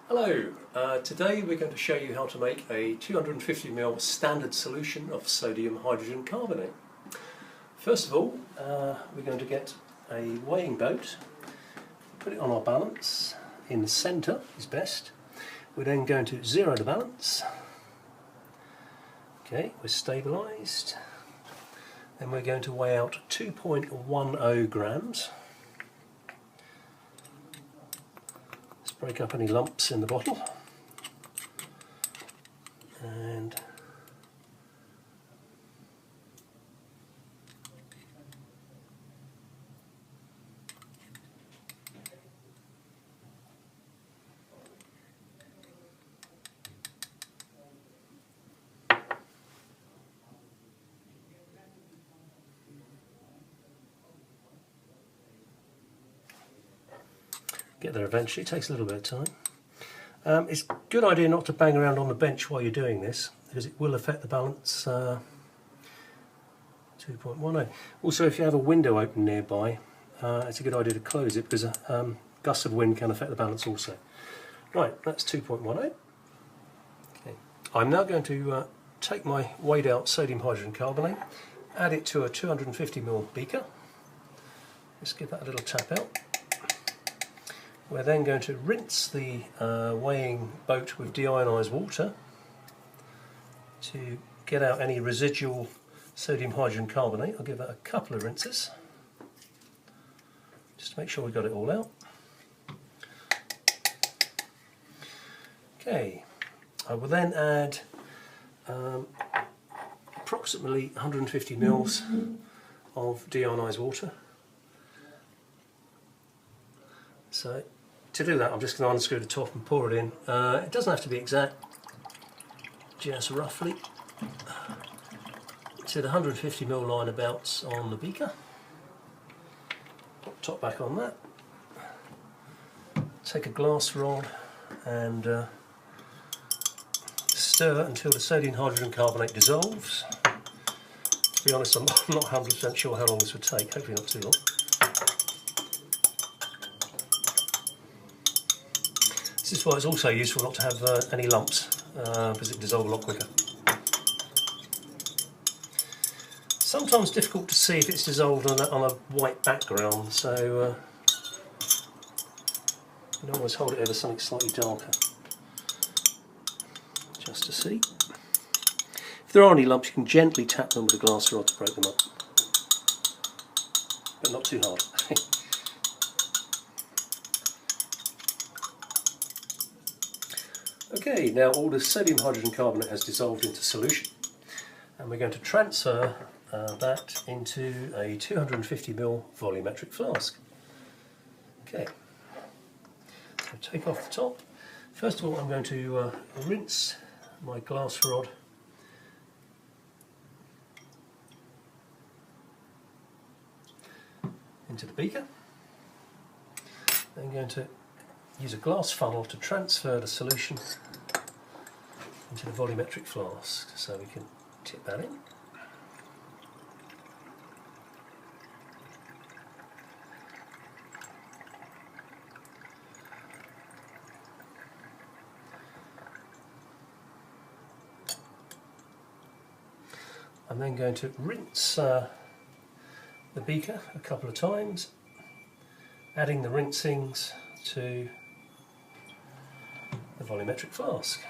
Hello, today we're going to show you how to make a 250 ml standard solution of sodium hydrogen carbonate. First of all, we're going to get a weighing boat, put it on our balance, in the centre is best. We're then going to zero the balance. Okay, we're stabilised. Then we're going to weigh out 2.10 grams. Break up any lumps in the bottle and get there eventually. It takes a little bit of time. It's a good idea not to bang around on the bench while you're doing this, because it will affect the balance. 2.10. Also, if you have a window open nearby, it's a good idea to close it, because a gust of wind can affect the balance also. Right, that's 2.10. Okay. I'm now going to take my weighed out sodium hydrogen carbonate, add it to a 250 ml beaker. Just give that a little tap out. We're then going to rinse the weighing boat with deionised water to get out any residual sodium hydrogen carbonate. I'll give that a couple of rinses just to make sure we've got it all out. Okay, I will then add approximately 150 mils of deionised water. So to do that, I'm just going to unscrew the top and pour it in. It doesn't have to be exact, just roughly to the 150 ml line abouts on the beaker. Put the top back on that. Take a glass rod and stir until the sodium hydrogen carbonate dissolves. To be honest, I'm not 100% sure how long this would take, hopefully not too long. This is why it's also useful not to have any lumps, because it dissolves a lot quicker. Sometimes difficult to see if it's dissolved on a white background, so you can always hold it over something slightly darker, just to see. If there are any lumps, you can gently tap them with a glass rod to break them up, but not too hard. Okay, now all the sodium hydrogen carbonate has dissolved into solution, and we're going to transfer that into a 250 ml volumetric flask. Okay, so take off the top. First of all, I'm going to rinse my glass rod into the beaker. Then I'm going to use a glass funnel to transfer the solution into the volumetric flask, so we can tip that in. I'm then going to rinse the beaker a couple of times, adding the rinsings to the volumetric flask.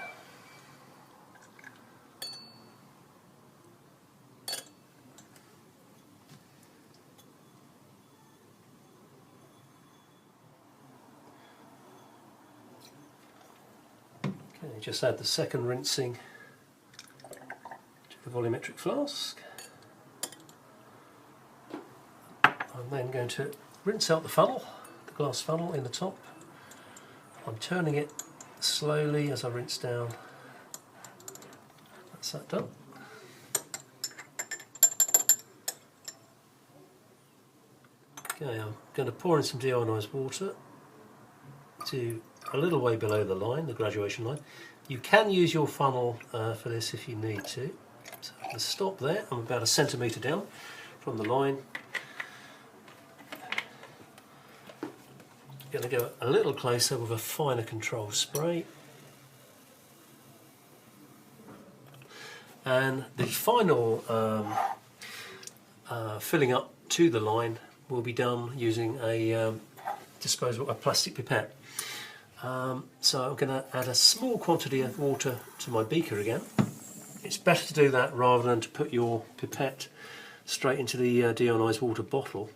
Okay, just add the second rinsing to the volumetric flask. I'm then going to rinse out the funnel, the glass funnel in the top. I'm turning it slowly as I rinse down. That's that done. Okay, I'm going to pour in some deionised water to a little way below the line, the graduation line. You can use your funnel for this if you need to. So I'm going to stop there. I'm about 1 centimetre down from the line. going to go a little closer with a finer control spray. And the final filling up to the line will be done using a disposable plastic pipette. So I'm going to add a small quantity of water to my beaker again. It's better to do that rather than to put your pipette straight into the deionised water bottle.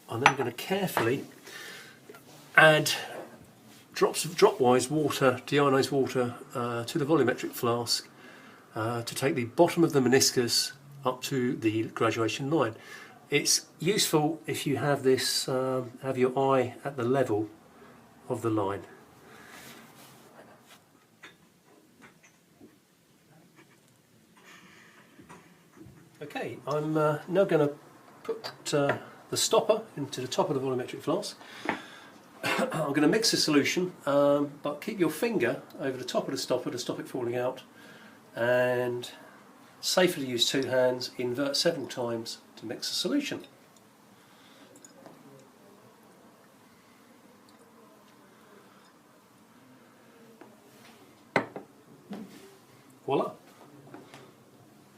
I'm then going to carefully add drop-wise water, deionised water, to the volumetric flask to take the bottom of the meniscus up to the graduation line. It's useful if you have this, have your eye at the level of the line. Okay, I'm now going to put the stopper into the top of the volumetric flask. I'm going to mix the solution, but keep your finger over the top of the stopper to stop it falling out, and safely use two hands, invert several times to mix the solution. Voila!